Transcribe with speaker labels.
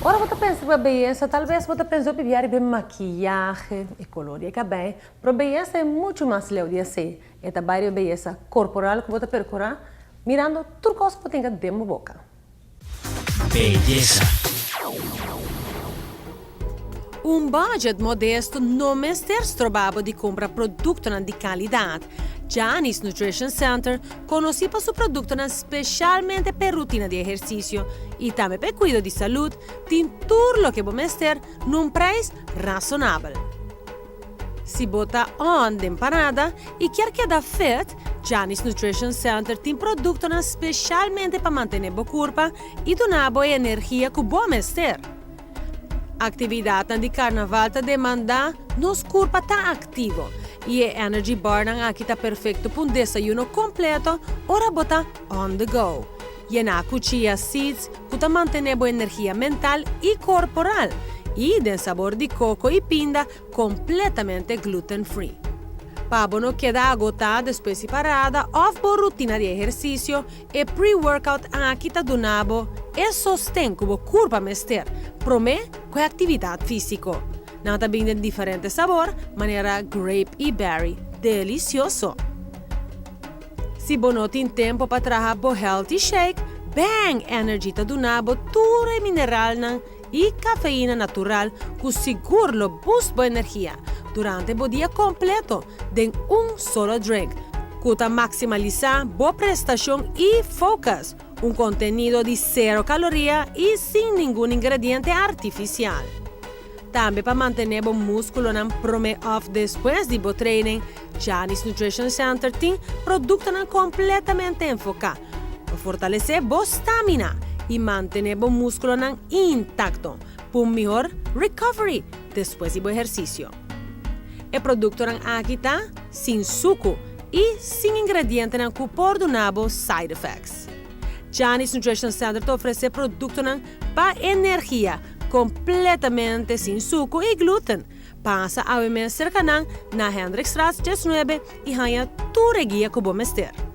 Speaker 1: Ora você pensa que a beleza, talvez você pensou que vier bem maquiagem e color de cabelo, mas a beleza é muito mais leu de ser. É também a beleza corporal que você percorrer, mirando tudo coisa que você tem dentro da boca.
Speaker 2: Beleza.
Speaker 3: Budget modesto não é ter strobabo de comprar produtos de qualidade. Giannis Nutrition Center conosce para seu produto especialmente per rotina di esercício e também per cuidado de saúde, tem tudo o que vamos ter num preço razonável. Se bota on de empanada e quer que dá fit, Giannis Nutrition Center tem produtos especialmente para manter a curva e donar boa energia que vamos ter. Atividade de carnaval demanda nos curva tá ativo e a Energy Bar aqui tá perfeito para desayuno completo ora bota on the go. Llena chia seeds que tá mantém boa energia mental e corporal e den sabor de coco e pinda completamente gluten free. Para não quedar agotada depois de parada, off boa rotina de exercício e pre-workout aqui tá donabo e sostém que o corpo mester promê com atividade física. Não tá bem de diferente sabor, maneira grape e berry, delicioso. Se não tem tempo para trabalhar bo healthy shake, bang energy tá donabo tudo e mineral e cafeína natural que seguro boost boa energia durante o dia completo de solo drink, que tá maximaliza boa prestação e focus, contenido de 0 caloria e sem nenhum ingrediente artificial. Também para manter o músculo na prome off depois de bo training, Giannis Nutrition Center tem produtos completamente enfocados para fortalecer boa stamina e manter o músculo intacto para melhor recovery depois do exercício. O produto aqui está sem suco e sem ingrediente que pode dar side effects. Giannis Nutrition Center te oferece produtos para energia completamente sem suco e glúten. Passa a ver cerca na Hendrikstraat 19 e ganha toda a guia que vamos ter.